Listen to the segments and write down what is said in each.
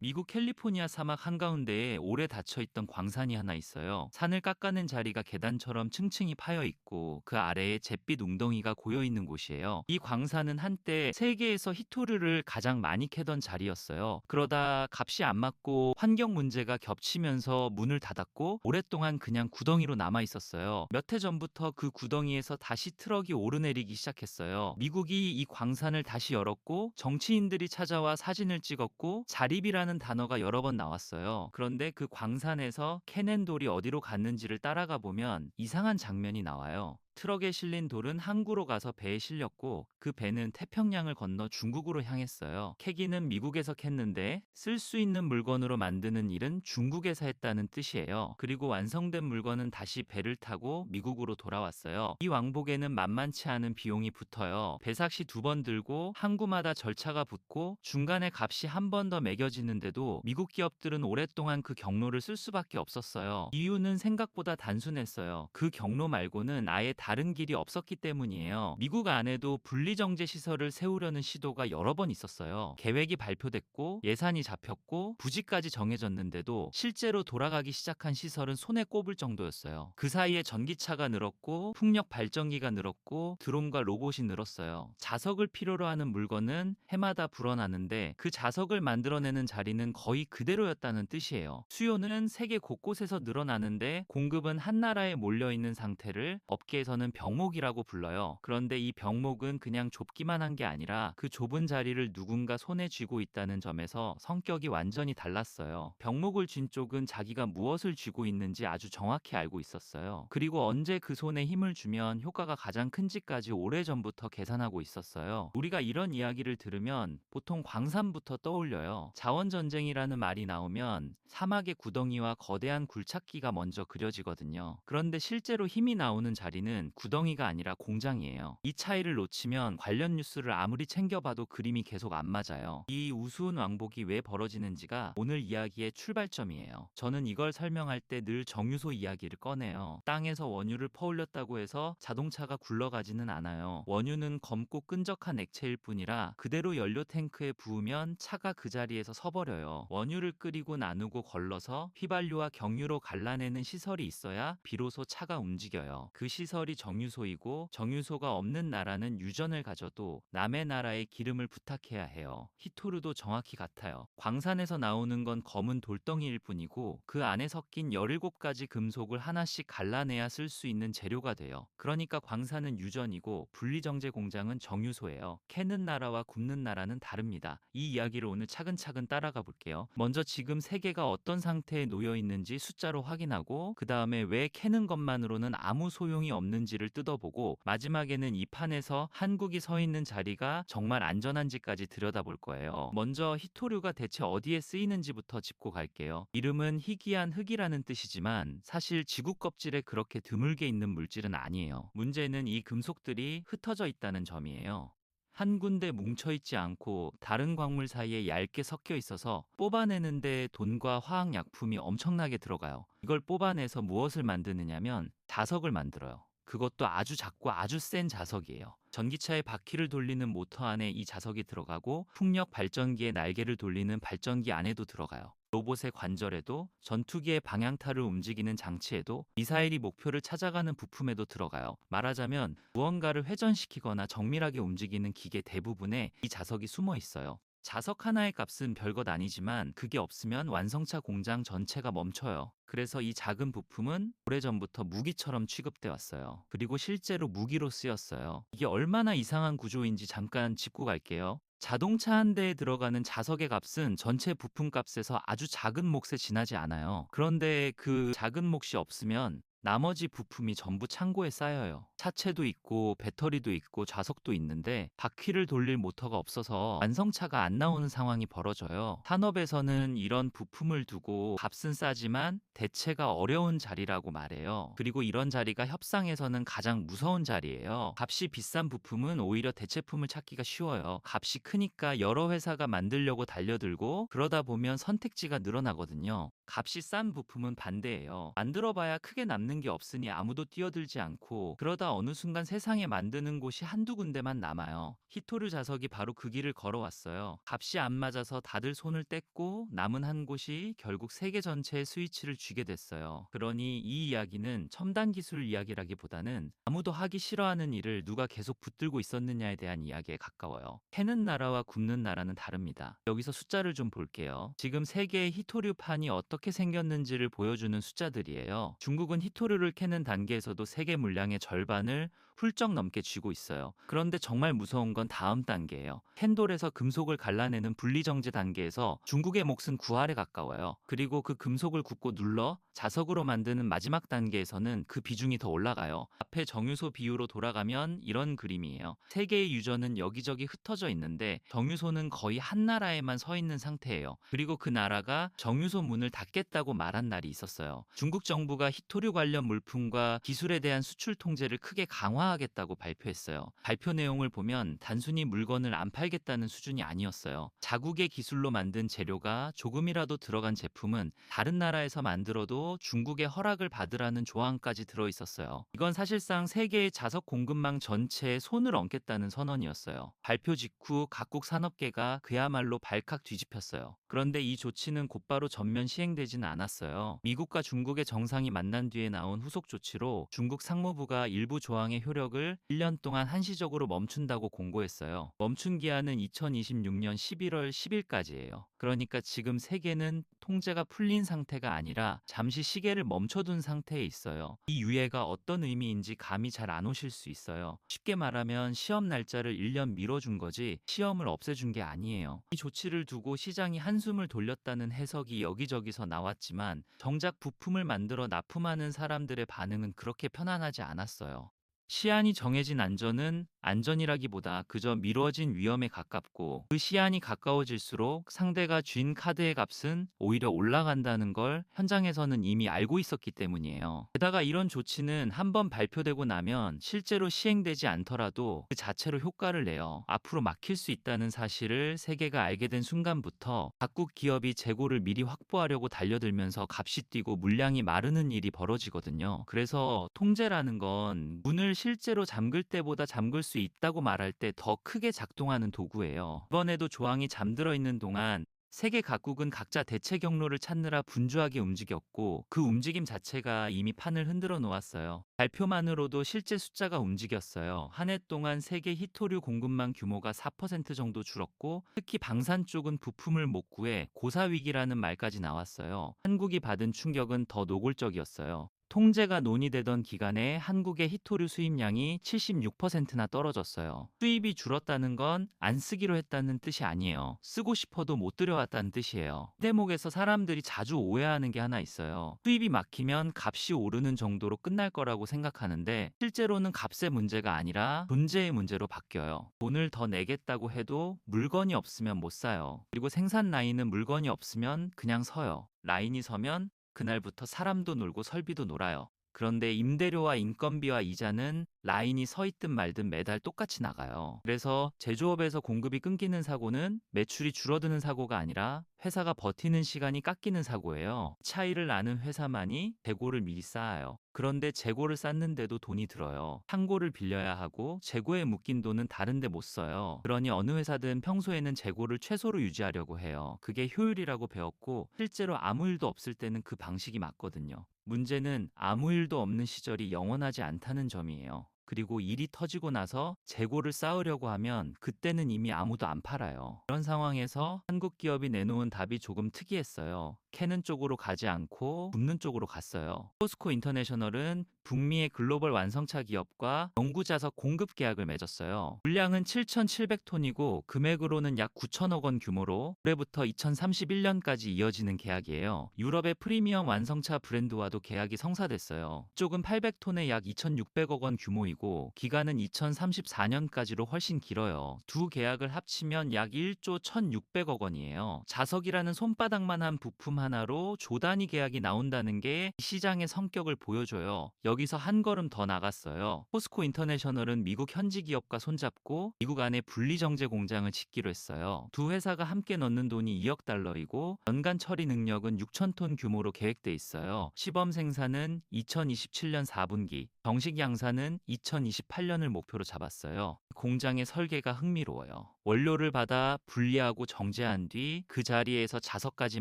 미국 캘리포니아 사막 한가운데에 오래 닫혀있던 광산이 하나 있어요. 산을 깎아낸 자리가 계단처럼 층층이 파여 있고 그 아래에 잿빛 웅덩이가 고여 있는 곳이에요. 이 광산은 한때 세계에서 히토류를 가장 많이 캐던 자리였어요. 그러다 값이 안 맞고 환경 문제가 겹치면서 문을 닫았고 오랫동안 그냥 구덩이로 남아 있었어요. 몇 해 전부터 그 구덩이에서 다시 트럭이 오르내리기 시작했어요. 미국이 이 광산을 다시 열었고 정치인들이 찾아와 사진을 찍었고 자립이라는 단어가 여러 번 나왔어요. 그런데 그 광산에서 캐낸 돌이 어디로 갔는지를 따라가 보면 이상한 장면이 나와요. 트럭에 실린 돌은 항구로 가서 배에 실렸고 그 배는 태평양을 건너 중국으로 향했어요. 캐기는 미국에서 캤는데 쓸 수 있는 물건으로 만드는 일은 중국에서 했다는 뜻이에요. 그리고 완성된 물건은 다시 배를 타고 미국으로 돌아왔어요. 이 왕복에는 만만치 않은 비용이 붙어요. 배삭시 2번 들고 항구마다 절차가 붙고 중간에 값이 한 번 더 매겨지는데도 미국 기업들은 오랫동안 그 경로를 쓸 수밖에 없었어요. 이유는 생각보다 단순했어요. 그 경로 말고는 아예 다른 길이 없었기 때문이에요. 미국 안에도 분리정제 시설을 세우려는 시도가 여러 번 있었어요. 계획이 발표됐고 예산이 잡혔고 부지까지 정해졌는데도 실제로 돌아가기 시작한 시설은 손에 꼽을 정도였어요. 그 사이에 전기차가 늘었고 풍력 발전기가 늘었고 드론과 로봇이 늘었어요. 자석을 필요로 하는 물건은 해마다 불어나는데 그 자석을 만들어내는 자리는 거의 그대로였다는 뜻이에요. 수요는 세계 곳곳에서 늘어나는데 공급은 한 나라에 몰려있는 상태를 업계에서는 병목이라고 불러요. 그런데 이 병목은 그냥 좁기만 한 게 아니라 그 좁은 자리를 누군가 손에 쥐고 있다는 점에서 성격이 완전히 달랐어요. 병목을 쥔 쪽은 자기가 무엇을 쥐고 있는지 아주 정확히 알고 있었어요. 그리고 언제 그 손에 힘을 주면 효과가 가장 큰지까지 오래전부터 계산하고 있었어요. 우리가 이런 이야기를 들으면 보통 광산부터 떠올려요. 자원전쟁이라는 말이 나오면 사막의 구덩이와 거대한 굴착기가 먼저 그려지거든요. 그런데 실제로 힘이 나오는 자리는 구덩이가 아니라 공장이에요. 이 차이를 놓치면 관련 뉴스를 아무리 챙겨봐도 그림이 계속 안 맞아요. 이 우스운 왕복이 왜 벌어지는지가 오늘 이야기의 출발점이에요. 저는 이걸 설명할 때 늘 정유소 이야기를 꺼내요. 땅에서 원유를 퍼올렸다고 해서 자동차가 굴러가지는 않아요. 원유는 검고 끈적한 액체일 뿐이라 그대로 연료 탱크에 부으면 차가 그 자리에서 서버려요. 원유를 끓이고 나누고 걸러서 휘발유와 경유로 갈라내는 시설이 있어야 비로소 차가 움직여요. 그 시설이 정유소이고 정유소가 없는 나라는 유전을 가져도 남의 나라에 기름을 부탁해야 해요. 히토르도 정확히 같아요. 광산에서 나오는 건 검은 돌덩이일 뿐이고 그 안에 섞인 17가지 금속을 하나씩 갈라내야 쓸 수 있는 재료가 돼요. 그러니까 광산은 유전이고 분리정제 공장은 정유소예요. 캐는 나라와 굽는 나라는 다릅니다. 이 이야기를 오늘 차근차근 따라가 볼게요. 먼저 지금 세계가 어떤 상태에 놓여 있는지 숫자로 확인하고 그 다음에 왜 캐는 것만으로는 아무 소용이 없는지를 뜯어보고 마지막에는 이 판에서 한국이 서 있는 자리가 정말 안전한지까지 들여다볼 거예요. 먼저 히토류가 대체 어디에 쓰이는지부터 짚고 갈게요. 이름은 희귀한 흙이라는 뜻이지만 사실 지구 껍질에 그렇게 드물게 있는 물질은 아니에요. 문제는 이 금속들이 흩어져 있다는 점이에요. 한 군데 뭉쳐있지 않고 다른 광물 사이에 얇게 섞여 있어서 뽑아내는데 돈과 화학약품이 엄청나게 들어가요. 이걸 뽑아내서 무엇을 만드느냐면 자석을 만들어요. 그것도 아주 작고 아주 센 자석이에요. 전기차의 바퀴를 돌리는 모터 안에 이 자석이 들어가고 풍력 발전기의 날개를 돌리는 발전기 안에도 들어가요. 로봇의 관절에도 전투기의 방향타를 움직이는 장치에도 미사일이 목표를 찾아가는 부품에도 들어가요. 말하자면 무언가를 회전시키거나 정밀하게 움직이는 기계 대부분에 이 자석이 숨어 있어요. 자석 하나의 값은 별것 아니지만 그게 없으면 완성차 공장 전체가 멈춰요. 그래서 이 작은 부품은 오래전부터 무기처럼 취급돼 왔어요. 그리고 실제로 무기로 쓰였어요. 이게 얼마나 이상한 구조인지 잠깐 짚고 갈게요. 자동차 한 대에 들어가는 자석의 값은 전체 부품 값에서 아주 작은 몫에 지나지 않아요. 그런데 그 작은 몫이 없으면 나머지 부품이 전부 창고에 쌓여요. 차체도 있고 배터리도 있고 좌석도 있는데 바퀴를 돌릴 모터가 없어서 완성차가 안 나오는 상황이 벌어져요. 산업에서는 이런 부품을 두고 값은 싸지만 대체가 어려운 자리라고 말해요. 그리고 이런 자리가 협상에서는 가장 무서운 자리예요. 값이 비싼 부품은 오히려 대체품을 찾기가 쉬워요. 값이 크니까 여러 회사가 만들려고 달려들고 그러다 보면 선택지가 늘어나거든요. 값이 싼 부품은 반대예요. 만들어봐야 크게 남는 아는 게 없으니 아무도 뛰어들지 않고, 그러다 어느 순간 세상에 만드는 곳이 한두 군데만 남아요. 히토류 자석이 바로 그 길을 걸어왔어요. 값이 안 맞아서 다들 손을 뗐고 남은 한 곳이 결국 세계 전체의 스위치를 쥐게 됐어요. 그러니 이 이야기는 첨단 기술 이야기라기보다는 아무도 하기 싫어하는 일을 누가 계속 붙들고 있었느냐에 대한 이야기에 가까워요. 캐는 나라와 굽는 나라는 다릅니다. 여기서 숫자를 좀 볼게요. 지금 세계의 히토류판이 어떻게 생겼는지를 보여주는 숫자들이에요. 중국은 히토류를 캐는 단계에서도 세계 물량의 절반을 훌쩍 넘게 쥐고 있어요. 그런데 정말 무서운 건 다음 단계예요. 캔돌에서 금속을 갈라내는 분리정제 단계에서 중국의 몫은 9할에 가까워요. 그리고 그 금속을 굽고 눌러 자석으로 만드는 마지막 단계에서는 그 비중이 더 올라가요. 앞에 정유소 비유로 돌아가면 이런 그림이에요. 세계의 유전은 여기저기 흩어져 있는데 정유소는 거의 한 나라에만 서 있는 상태예요. 그리고 그 나라가 정유소 문을 닫겠다고 말한 날이 있었어요. 중국 정부가 히토류 관련 물품과 기술에 대한 수출 통제를 크게 강화하겠다고 발표했어요. 발표 내용을 보면 단순히 물건을 안 팔겠다는 수준이 아니었어요. 자국의 기술로 만든 재료가 조금이라도 들어간 제품은 다른 나라에서 만들어도 중국의 허락을 받으라는 조항까지 들어있었어요. 이건 사실상 세계의 자석 공급망 전체에 손을 얹겠다는 선언이었어요. 발표 직후 각국 산업계가 그야말로 발칵 뒤집혔어요. 그런데 이 조치는 곧바로 전면 시행되지는 않았어요. 미국과 중국의 정상이 만난 뒤에 나온 후속 조치로 중국 상무부가 일부 조항의 효력을 1년 동안 한시적으로 멈춘다고 공고했어요. 멈춘 기한은 2026년 11월 10일까지예요. 그러니까 지금 세계는 통제가 풀린 상태가 아니라 잠시 시계를 멈춰둔 상태에 있어요. 이 유예가 어떤 의미인지 감이 잘 안 오실 수 있어요. 쉽게 말하면 시험 날짜를 1년 미뤄준 거지 시험을 없애준 게 아니에요. 이 조치를 두고 시장이 한숨을 돌렸다는 해석이 여기저기서 나왔지만 정작 부품을 만들어 납품하는 사람들의 반응은 그렇게 편안하지 않았어요. 시한이 정해진 안전은 안전이라기보다 그저 미뤄진 위험에 가깝고, 그 시한이 가까워질수록 상대가 쥔 카드의 값은 오히려 올라간다는 걸 현장에서는 이미 알고 있었기 때문이에요. 게다가 이런 조치는 한번 발표되고 나면 실제로 시행되지 않더라도 그 자체로 효과를 내요. 앞으로 막힐 수 있다는 사실을 세계가 알게 된 순간부터 각국 기업이 재고를 미리 확보하려고 달려들면서 값이 뛰고 물량이 마르는 일이 벌어지거든요. 그래서 통제라는 건 문을 실제로 잠글 때보다 잠글 수 있다고 말할 때 더 크게 작동하는 도구예요. 이번에도 조항이 잠들어 있는 동안 세계 각국은 각자 대체 경로를 찾느라 분주하게 움직였고, 그 움직임 자체가 이미 판을 흔들어 놓았어요. 발표만으로도 실제 숫자가 움직였어요. 한 해 동안 세계 히토류 공급망 규모가 4% 정도 줄었고, 특히 방산 쪽은 부품을 못 구해 고사위기라는 말까지 나왔어요. 한국이 받은 충격은 더 노골적이었어요. 통제가 논의되던 기간에 한국의 히토류 수입량이 76%나 떨어졌어요. 수입이 줄었다는 건 안 쓰기로 했다는 뜻이 아니에요. 쓰고 싶어도 못 들여왔다는 뜻이에요. 이 대목에서 사람들이 자주 오해하는 게 하나 있어요. 수입이 막히면 값이 오르는 정도로 끝날 거라고 생각하는데, 실제로는 값의 문제가 아니라 존재의 문제로 바뀌어요. 돈을 더 내겠다고 해도 물건이 없으면 못 사요. 그리고 생산 라인은 물건이 없으면 그냥 서요. 라인이 서면 그날부터 사람도 놀고 설비도 놀아요. 그런데 임대료와 인건비와 이자는 라인이 서 있든 말든 매달 똑같이 나가요. 그래서 제조업에서 공급이 끊기는 사고는 매출이 줄어드는 사고가 아니라 회사가 버티는 시간이 깎이는 사고예요. 차이를 아는 회사만이 재고를 미리 쌓아요. 그런데 재고를 쌓는데도 돈이 들어요. 창고를 빌려야 하고 재고에 묶인 돈은 다른 데 못 써요. 그러니 어느 회사든 평소에는 재고를 최소로 유지하려고 해요. 그게 효율이라고 배웠고, 실제로 아무 일도 없을 때는 그 방식이 맞거든요. 문제는 아무 일도 없는 시절이 영원하지 않다는 점이에요. 그리고 일이 터지고 나서 재고를 쌓으려고 하면 그때는 이미 아무도 안 팔아요. 그런 상황에서 한국 기업이 내놓은 답이 조금 특이했어요. 캐는 쪽으로 가지 않고 굽는 쪽으로 갔어요. 포스코 인터내셔널은 북미의 글로벌 완성차 기업과 연구자석 공급 계약을 맺었어요. 물량은 7,700톤이고 금액으로는 약 9천억 원 규모로 올해부터 2031년까지 이어지는 계약이에요. 유럽의 프리미엄 완성차 브랜드와도 계약이 성사됐어요. 이쪽은 800톤에 약 2,600억 원 규모이고, 계약이고 기간은 2034년까지로 훨씬 길어요. 두 계약을 합치면 약 1조 1,600억 원이에요. 자석이라는 손바닥만한 부품 하나로 조 단위 계약이 나온다는 게 시장의 성격을 보여줘요. 여기서 한 걸음 더 나갔어요. 포스코 인터내셔널은 미국 현지 기업과 손잡고 미국 안에 분리정제 공장을 짓기로 했어요. 두 회사가 함께 넣는 돈이 2억 달러이고 연간 처리 능력은 6,000톤 규모로 계획돼 있어요. 시범 생산은 2027년 4분기, 정식 양산은 2028년을 목표로 잡았어요. 공장의 설계가 흥미로워요. 원료를 받아 분리하고 정제한 뒤 그 자리에서 자석까지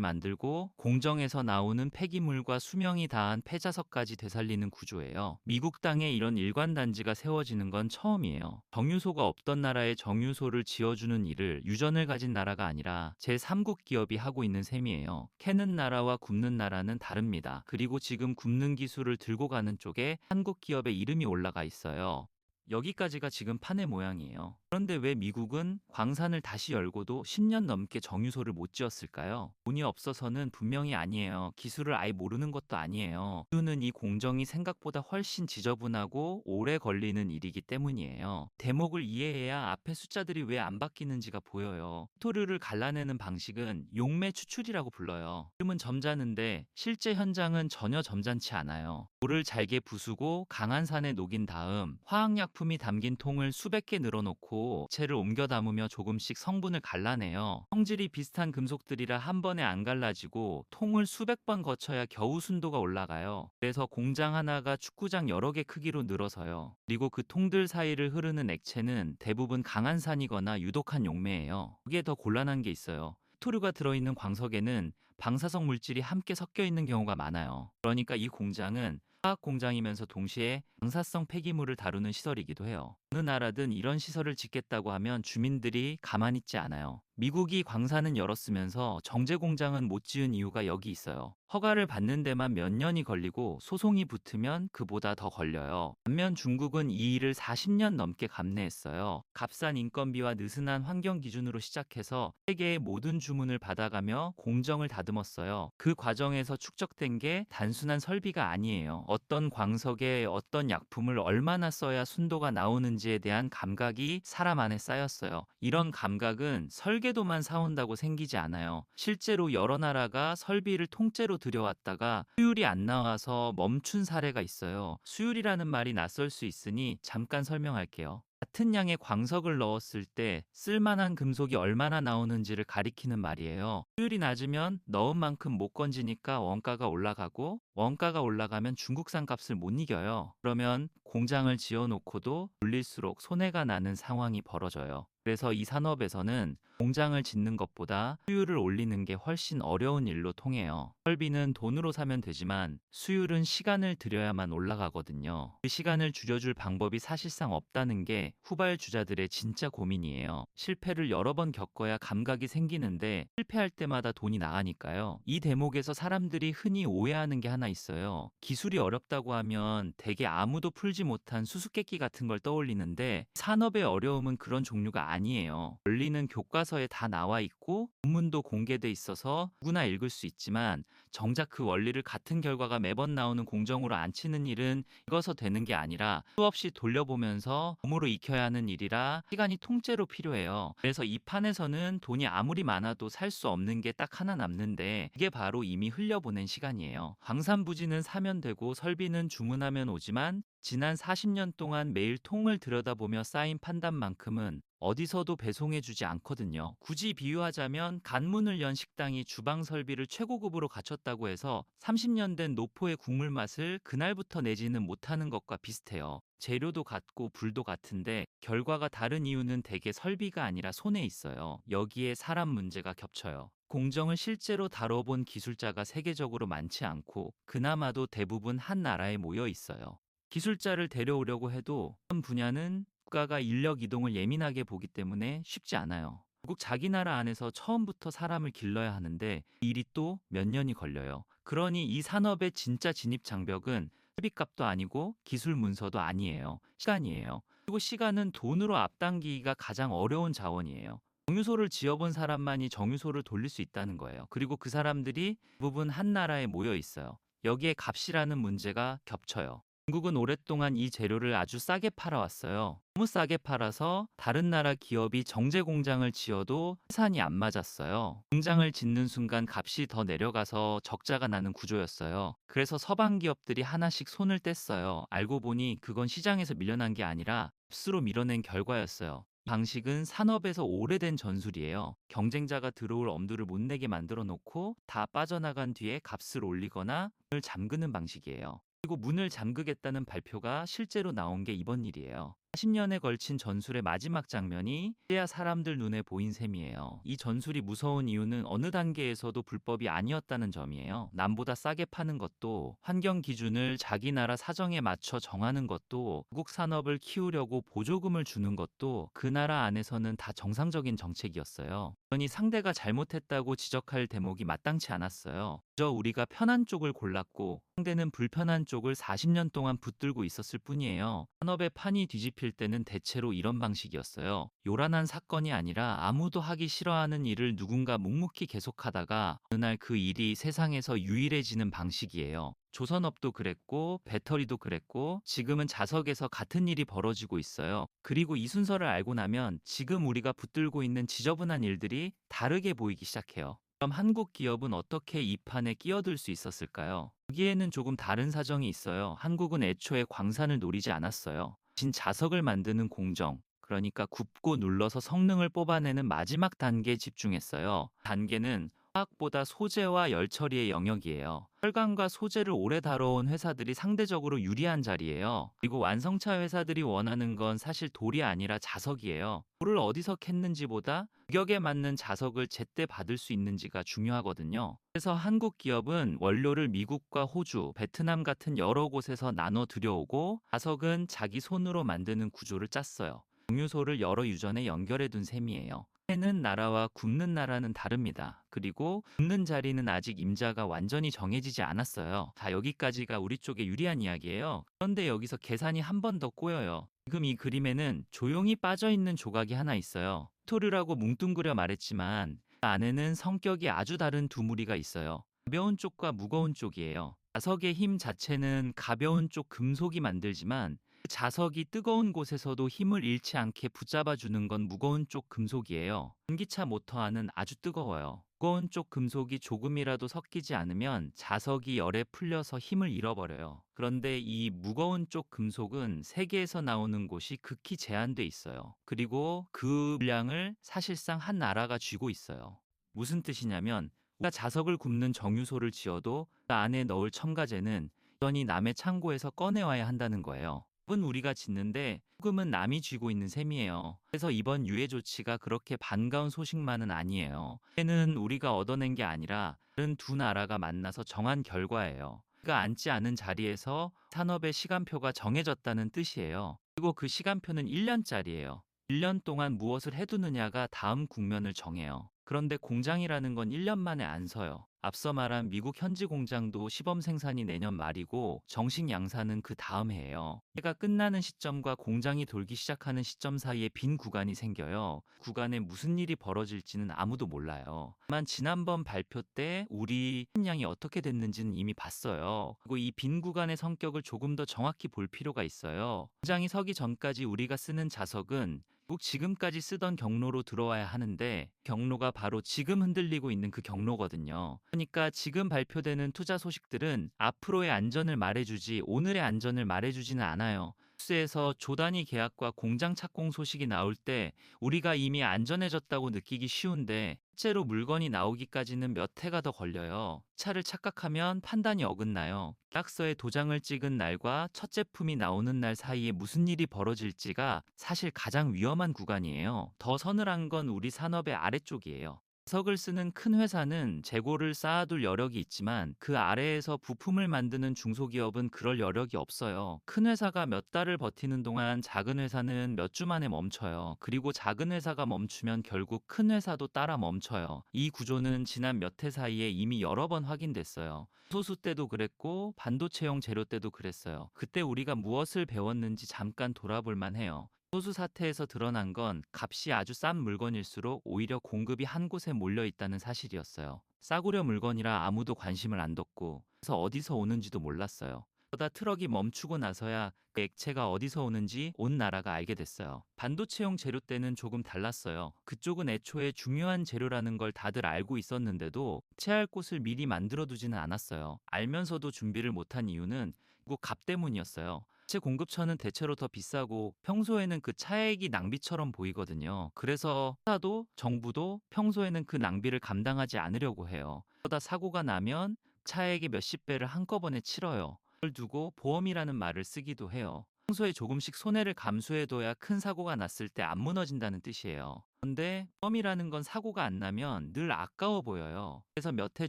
만들고 공정에서 나오는 폐기물과 수명이 다한 폐자석까지 되살리는 구조예요. 미국 땅에 이런 일관 단지가 세워지는 건 처음이에요. 정유소가 없던 나라에 정유소를 지어주는 일을 유전을 가진 나라가 아니라 제3국 기업이 하고 있는 셈이에요. 캐는 나라와 굽는 나라는 다릅니다. 그리고 지금 굽는 기술을 들고 가는 쪽에 한국 기업의 이름이 올라가 있어요. 여기까지가 지금 판의 모양이에요. 그런데 왜 미국은 광산을 다시 열고도 10년 넘게 정유소를 못 지었을까요? 돈이 없어서는 분명히 아니에요. 기술을 아예 모르는 것도 아니에요. 이유는 이 공정이 생각보다 훨씬 지저분하고 오래 걸리는 일이기 때문이에요. 대목을 이해해야 앞에 숫자들이 왜 안 바뀌는지가 보여요. 토류를 갈라내는 방식은 용매 추출이라고 불러요. 이름은 점잖은데 실제 현장은 전혀 점잖지 않아요. 돌을 잘게 부수고 강한 산에 녹인 다음 화학약품이 담긴 통을 수백 개 늘어놓고 액체를 옮겨 담으며 조금씩 성분을 갈라내요. 성질이 비슷한 금속들이라 한 번에 안 갈라지고 통을 수백 번 거쳐야 겨우 순도가 올라가요. 그래서 공장 하나가 축구장 여러 개 크기로 늘어서요. 그리고 그 통들 사이를 흐르는 액체는 대부분 강한 산이거나 유독한 용매예요. 그게 더 곤란한 게 있어요. 토류가 들어있는 광석에는 방사성 물질이 함께 섞여 있는 경우가 많아요. 그러니까 이 공장은 화학 공장이면서 동시에 방사성 폐기물을 다루는 시설이기도 해요. 어느 나라든 이런 시설을 짓겠다고 하면 주민들이 가만히 있지 않아요. 미국이 광산은 열었으면서 정제 공장은 못 지은 이유가 여기 있어요. 허가를 받는 데만 몇 년이 걸리고 소송이 붙으면 그보다 더 걸려요. 반면 중국은 이 일을 40년 넘게 감내했어요. 값싼 인건비와 느슨한 환경 기준으로 시작해서 세계의 모든 주문을 받아가며 공정을 다듬었어요. 그 과정에서 축적된 게 단순한 설비가 아니에요. 어떤 광석에 어떤 약품을 얼마나 써야 순도가 나오는지에 대한 감각이 사람 안에 쌓였어요. 이런 감각은 설계도만 사온다고 생기지 않아요. 실제로 여러 나라가 설비를 통째로 들여왔다가 수율이 안 나와서 멈춘 사례가 있어요. 수율이라는 말이 낯설 수 있으니 잠깐 설명할게요. 같은 양의 광석을 넣었을 때 쓸만한 금속이 얼마나 나오는지를 가리키는 말이에요. 수율이 낮으면 넣은 만큼 못 건지니까 원가가 올라가고 원가가 올라가면 중국산 값을 못 이겨요. 그러면 공장을 지어놓고도 올릴수록 손해가 나는 상황이 벌어져요. 그래서 이 산업에서는 공장을 짓는 것보다 수율을 올리는 게 훨씬 어려운 일로 통해요. 설비는 돈으로 사면 되지만 수율은 시간을 들여야만 올라가거든요. 그 시간을 줄여줄 방법이 사실상 없다는 게 후발주자들의 진짜 고민이에요. 실패를 여러 번 겪어야 감각이 생기는데 실패할 때마다 돈이 나가니까요. 이 대목에서 사람들이 흔히 오해하는 게 하나 있어요. 기술이 어렵다고 하면 대개 아무도 풀지 못한 수수께끼 같은 걸 떠올리는데 산업의 어려움은 그런 종류가 아니에요. 원리는 교과서에 다 나와 있고 논문도 공개돼 있어서 누구나 읽을 수 있지만 정작 그 원리를 같은 결과가 매번 나오는 공정으로 안 치는 일은 읽어서 되는 게 아니라 수없이 돌려보면서 몸으로 익혀야 하는 일이라 시간이 통째로 필요해요. 그래서 이 판에서는 돈이 아무리 많아도 살 수 없는 게 딱 하나 남는데 그게 바로 이미 흘려보낸 시간이에요. 광산 부지는 사면 되고 설비는 주문하면 오지만 지난 40년 동안 매일 통을 들여다보며 쌓인 판단만큼은 어디서도 배송해주지 않거든요. 굳이 비유하자면 간문을 연 식당이 주방 설비를 최고급으로 갖췄다고 해서 30년 된 노포의 국물 맛을 그날부터 내지는 못하는 것과 비슷해요. 재료도 같고 불도 같은데 결과가 다른 이유는 대개 설비가 아니라 손에 있어요. 여기에 사람 문제가 겹쳐요. 공정을 실제로 다뤄본 기술자가 세계적으로 많지 않고 그나마도 대부분 한 나라에 모여 있어요. 기술자를 데려오려고 해도 한 분야는 국가가 인력 이동을 예민하게 보기 때문에 쉽지 않아요. 결국 자기 나라 안에서 처음부터 사람을 길러야 하는데 이 일이 또 몇 년이 걸려요. 그러니 이 산업의 진짜 진입 장벽은 설비값도 아니고 기술 문서도 아니에요. 시간이에요. 그리고 시간은 돈으로 앞당기기가 가장 어려운 자원이에요. 정유소를 지어본 사람만이 정유소를 돌릴 수 있다는 거예요. 그리고 그 사람들이 대부분 한 나라에 모여 있어요. 여기에 값이라는 문제가 겹쳐요. 중국은 오랫동안 이 재료를 아주 싸게 팔아왔어요. 너무 싸게 팔아서 다른 나라 기업이 정제 공장을 지어도 생산이 안 맞았어요. 공장을 짓는 순간 값이 더 내려가서 적자가 나는 구조였어요. 그래서 서방 기업들이 하나씩 손을 뗐어요. 알고 보니 그건 시장에서 밀려난 게 아니라 값으로 밀어낸 결과였어요. 방식은 산업에서 오래된 전술이에요. 경쟁자가 들어올 엄두를 못 내게 만들어 놓고 다 빠져나간 뒤에 값을 올리거나 문을 잠그는 방식이에요. 그리고 문을 잠그겠다는 발표가 실제로 나온 게 이번 일이에요. 40년에 걸친 전술의 마지막 장면이 이제야 사람들 눈에 보인 셈이에요. 이 전술이 무서운 이유는 어느 단계에서도 불법이 아니었다는 점이에요. 남보다 싸게 파는 것도, 환경 기준을 자기 나라 사정에 맞춰 정하는 것도, 외국 산업을 키우려고 보조금을 주는 것도 그 나라 안에서는 다 정상적인 정책이었어요. 그러니 상대가 잘못했다고 지적할 대목이 마땅치 않았어요. 그저 우리가 편한 쪽을 골랐고 상대는 불편한 쪽을 40년 동안 붙들고 있었을 뿐이에요. 산업의 판이 뒤집힐 때는 대체로 이런 방식이었어요. 요란한 사건이 아니라 아무도 하기 싫어하는 일을 누군가 묵묵히 계속하다가 어느 날 그 일이 세상에서 유일해지는 방식이에요. 조선업도 그랬고 배터리도 그랬고 지금은 자석에서 같은 일이 벌어지고 있어요. 그리고 이 순서를 알고 나면 지금 우리가 붙들고 있는 지저분한 일들이 다르게 보이기 시작해요. 그럼 한국 기업은 어떻게 이 판에 끼어들 수 있었을까요? 여기에는 조금 다른 사정이 있어요. 한국은 애초에 광산을 노리지 않았어요. 대신 자석을 만드는 공정, 그러니까 굽고 눌러서 성능을 뽑아내는 마지막 단계에 집중했어요. 단계는 화학보다 소재와 열 처리의 영역이에요. 혈관과 소재를 오래 다뤄온 회사들이 상대적으로 유리한 자리예요. 그리고 완성차 회사들이 원하는 건 사실 돌이 아니라 자석이에요. 돌을 어디서 캤는지보다 규격에 맞는 자석을 제때 받을 수 있는지가 중요하거든요. 그래서 한국 기업은 원료를 미국과 호주, 베트남 같은 여러 곳에서 나눠 들여오고 자석은 자기 손으로 만드는 구조를 짰어요. 정유소를 여러 유전에 연결해 둔 셈이에요. 해는 나라와 굽는 나라는 다릅니다. 그리고 굽는 자리는 아직 임자가 완전히 정해지지 않았어요. 자, 여기까지가 우리 쪽에 유리한 이야기예요. 그런데 여기서 계산이 한 번 더 꼬여요. 지금 이 그림에는 조용히 빠져있는 조각이 하나 있어요. 토류라고 뭉뚱그려 말했지만 그 안에는 성격이 아주 다른 두 무리가 있어요. 가벼운 쪽과 무거운 쪽이에요. 자석의 힘 자체는 가벼운 쪽 금속이 만들지만 그 자석이 뜨거운 곳에서도 힘을 잃지 않게 붙잡아주는 건 무거운 쪽 금속이에요. 전기차 모터 안은 아주 뜨거워요. 무거운 쪽 금속이 조금이라도 섞이지 않으면 자석이 열에 풀려서 힘을 잃어버려요. 그런데 이 무거운 쪽 금속은 세계에서 나오는 곳이 극히 제한돼 있어요. 그리고 그 물량을 사실상 한 나라가 쥐고 있어요. 무슨 뜻이냐면 우리가 자석을 굽는 정유소를 지어도 그 안에 넣을 첨가제는 여전히 남의 창고에서 꺼내와야 한다는 거예요. 은 우리가 짓는데 소금은 남이 쥐고 있는 셈이에요. 그래서 이번 유해 조치가 그렇게 반가운 소식만은 아니에요. 유해는 우리가 얻어낸 게 아니라 다른 두 나라가 만나서 정한 결과예요. 우리가 앉지 않은 자리에서 산업의 시간표가 정해졌다는 뜻이에요. 그리고 그 시간표는 1년짜리예요. 1년 동안 무엇을 해두느냐가 다음 국면을 정해요. 그런데 공장이라는 건 1년 만에 안 서요. 앞서 말한 미국 현지 공장도 시범 생산이 내년 말이고 정식 양산은 그 다음 해예요. 해가 끝나는 시점과 공장이 돌기 시작하는 시점 사이에 빈 구간이 생겨요. 구간에 무슨 일이 벌어질지는 아무도 몰라요. 다만 지난번 발표 때 우리 힘량이 어떻게 됐는지는 이미 봤어요. 그리고 이 빈 구간의 성격을 조금 더 정확히 볼 필요가 있어요. 공장이 서기 전까지 우리가 쓰는 자석은 꼭 지금까지 쓰던 경로로 들어와야 하는데 경로가 바로 지금 흔들리고 있는 그 경로거든요. 그러니까 지금 발표되는 투자 소식들은 앞으로의 안전을 말해주지 오늘의 안전을 말해주지는 않아요. 뉴스에서 조단위 계약과 공장 착공 소식이 나올 때 우리가 이미 안전해졌다고 느끼기 쉬운데 실제로 물건이 나오기까지는 몇 해가 더 걸려요. 차를 착각하면 판단이 어긋나요. 계약서에 도장을 찍은 날과 첫 제품이 나오는 날 사이에 무슨 일이 벌어질지가 사실 가장 위험한 구간이에요. 더 서늘한 건 우리 산업의 아래쪽이에요. 자석을 쓰는 큰 회사는 재고를 쌓아둘 여력이 있지만 그 아래에서 부품을 만드는 중소기업은 그럴 여력이 없어요. 큰 회사가 몇 달을 버티는 동안 작은 회사는 몇 주 만에 멈춰요. 그리고 작은 회사가 멈추면 결국 큰 회사도 따라 멈춰요. 이 구조는 지난 몇 해 사이에 이미 여러 번 확인됐어요. 소수 때도 그랬고 반도체용 재료 때도 그랬어요. 그때 우리가 무엇을 배웠는지 잠깐 돌아볼 만해요. 소수 사태에서 드러난 건 값이 아주 싼 물건일수록 오히려 공급이 한 곳에 몰려 있다는 사실이었어요. 싸구려 물건이라 아무도 관심을 안 뒀고 그래서 어디서 오는지도 몰랐어요. 그러다 트럭이 멈추고 나서야 그 액체가 어디서 오는지 온 나라가 알게 됐어요. 반도체용 재료 때는 조금 달랐어요. 그쪽은 애초에 중요한 재료라는 걸 다들 알고 있었는데도 채할 곳을 미리 만들어두지는 않았어요. 알면서도 준비를 못한 이유는 그 값 때문이었어요. 제 공급처는 대체로 더 비싸고 평소에는 그 차액이 낭비처럼 보이거든요. 그래서 회사도 정부도 평소에는 그 낭비를 감당하지 않으려고 해요. 그러다 사고가 나면 차액의 몇십 배를 한꺼번에 치러요. 그걸 두고 보험이라는 말을 쓰기도 해요. 평소에 조금씩 손해를 감수해둬야 큰 사고가 났을 때 안 무너진다는 뜻이에요. 그런데 보험이라는 건 사고가 안 나면 늘 아까워 보여요. 그래서 몇 해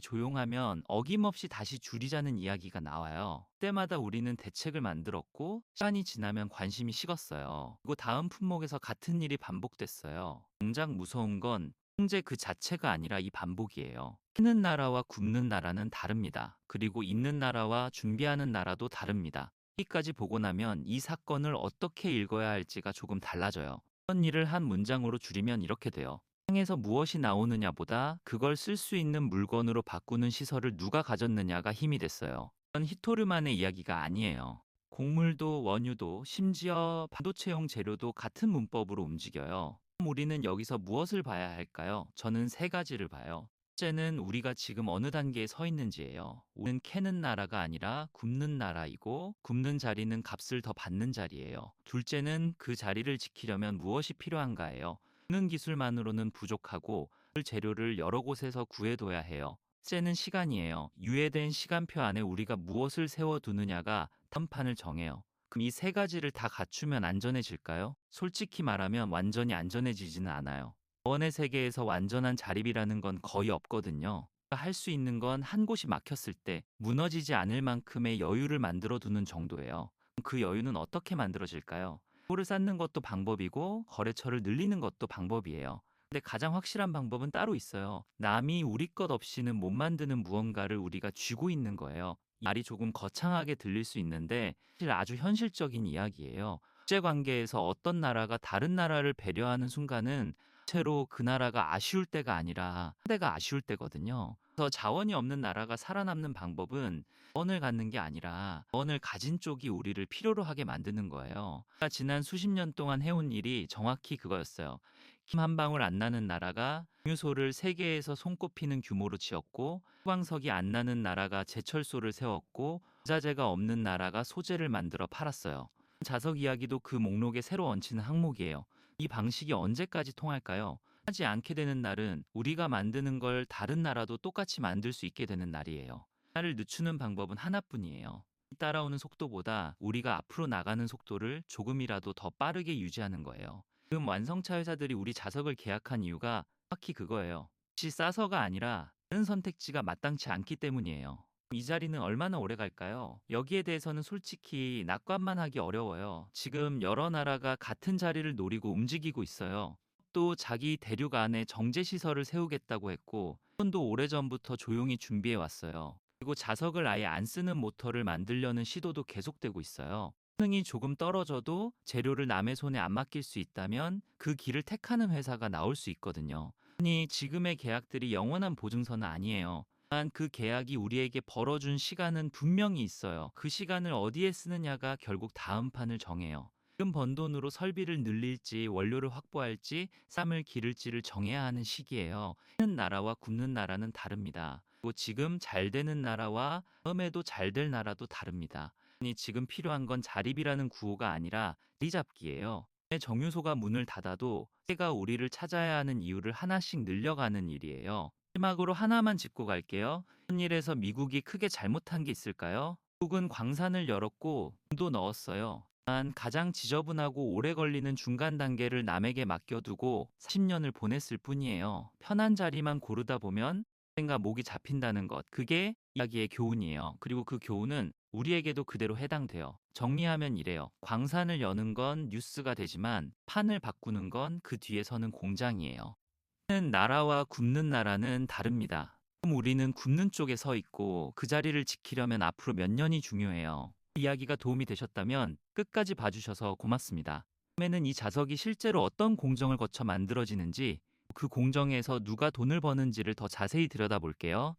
조용하면 어김없이 다시 줄이자는 이야기가 나와요. 때마다 우리는 대책을 만들었고 시간이 지나면 관심이 식었어요. 그리고 다음 품목에서 같은 일이 반복됐어요. 정작 무서운 건 통제 그 자체가 아니라 이 반복이에요. 키는 나라와 굽는 나라는 다릅니다. 그리고 있는 나라와 준비하는 나라도 다릅니다. 여기까지 보고 나면 이 사건을 어떻게 읽어야 할지가 조금 달라져요. 이런 일을 한 문장으로 줄이면 이렇게 돼요. 땅에서 무엇이 나오느냐보다 그걸 쓸 수 있는 물건으로 바꾸는 시설을 누가 가졌느냐가 힘이 됐어요. 이건 히토르만의 이야기가 아니에요. 곡물도 원유도 심지어 반도체용 재료도 같은 문법으로 움직여요. 그럼 우리는 여기서 무엇을 봐야 할까요? 저는 세 가지를 봐요. 첫째는 우리가 지금 어느 단계에 서 있는지예요. 우리는 캐는 나라가 아니라 굽는 나라이고 굽는 자리는 값을 더 받는 자리예요. 둘째는 그 자리를 지키려면 무엇이 필요한가예요. 굽는 기술만으로는 부족하고 그 재료를 여러 곳에서 구해둬야 해요. 셋째는 시간이에요. 유예된 시간표 안에 우리가 무엇을 세워두느냐가 다음 판을 정해요. 그럼 이 세 가지를 다 갖추면 안전해질까요? 솔직히 말하면 완전히 안전해지지는 않아요. 자원의 세계에서 완전한 자립이라는 건 거의 없거든요. 할 수 있는 건 한 곳이 막혔을 때 무너지지 않을 만큼의 여유를 만들어 두는 정도예요. 그 여유는 어떻게 만들어질까요? 도를 쌓는 것도 방법이고 거래처를 늘리는 것도 방법이에요. 근데 가장 확실한 방법은 따로 있어요. 남이 우리 것 없이는 못 만드는 무언가를 우리가 쥐고 있는 거예요. 이 말이 조금 거창하게 들릴 수 있는데 사실 아주 현실적인 이야기예요. 국제관계에서 어떤 나라가 다른 나라를 배려하는 순간은 채로 그 나라가 아쉬울 때가 아니라 상대가 아쉬울 때거든요. 그래서 자원이 없는 나라가 살아남는 방법은 자원을 갖는 게 아니라 자원을 가진 쪽이 우리를 필요로 하게 만드는 거예요. 제가 지난 수십 년 동안 해온 일이 정확히 그거였어요. 김 한 방울 안 나는 나라가 정유소를 세계에서 손꼽히는 규모로 지었고 소방석이 안 나는 나라가 제철소를 세웠고 부자재가 없는 나라가 소재를 만들어 팔았어요. 자석 이야기도 그 목록에 새로 얹히는 항목이에요. 이 방식이 언제까지 통할까요? 하지 않게 되는 날은 우리가 만드는 걸 다른 나라도 똑같이 만들 수 있게 되는 날이에요. 나를 늦추는 방법은 하나뿐이에요. 따라오는 속도보다 우리가 앞으로 나가는 속도를 조금이라도 더 빠르게 유지하는 거예요. 지금 완성차 회사들이 우리 자석을 계약한 이유가 정확히 그거예요. 혹시 싸서가 아니라 다른 선택지가 마땅치 않기 때문이에요. 이 자리는 얼마나 오래 갈까요? 여기에 대해서는 솔직히 낙관만 하기 어려워요. 지금 여러 나라가 같은 자리를 노리고 움직이고 있어요. 또 자기 대륙 안에 정제시설을 세우겠다고 했고, 일본도 오래전부터 조용히 준비해 왔어요. 그리고 자석을 아예 안 쓰는 모터를 만들려는 시도도 계속되고 있어요. 성능이 조금 떨어져도 재료를 남의 손에 안 맡길 수 있다면 그 길을 택하는 회사가 나올 수 있거든요. 아니, 지금의 계약들이 영원한 보증서는 아니에요. 단 그 계약이 우리에게 벌어준 시간은 분명히 있어요. 그 시간을 어디에 쓰느냐가 결국 다음 판을 정해요. 지금 번 돈으로 설비를 늘릴지 원료를 확보할지 쌈을 기를지를 정해야 하는 시기예요. 굽는 나라와 굽는 나라는 다릅니다. 그리고 지금 잘 되는 나라와 다음에도 잘 될 나라도 다릅니다. 아니, 지금 필요한 건 자립이라는 구호가 아니라 자리 잡기예요. 정유소가 문을 닫아도 새가 우리를 찾아야 하는 이유를 하나씩 늘려가는 일이에요. 마지막으로 하나만 짚고 갈게요. 이런 일에서 미국이 크게 잘못한 게 있을까요? 미국은 광산을 열었고 돈도 넣었어요. 단 가장 지저분하고 오래 걸리는 중간 단계를 남에게 맡겨두고 40년을 보냈을 뿐이에요. 편한 자리만 고르다 보면 언젠가 목이 잡힌다는 것. 그게 이야기의 교훈이에요. 그리고 그 교훈은 우리에게도 그대로 해당돼요. 정리하면 이래요. 광산을 여는 건 뉴스가 되지만 판을 바꾸는 건 그 뒤에 서는 공장이에요. 굽는 나라와 굽는 나라는 다릅니다. 지금 우리는 굽는 쪽에 서 있고 그 자리를 지키려면 앞으로 몇 년이 중요해요. 이 이야기가 도움이 되셨다면 끝까지 봐주셔서 고맙습니다. 다음에는 이 자석이 실제로 어떤 공정을 거쳐 만들어지는지 그 공정에서 누가 돈을 버는지를 더 자세히 들여다볼게요.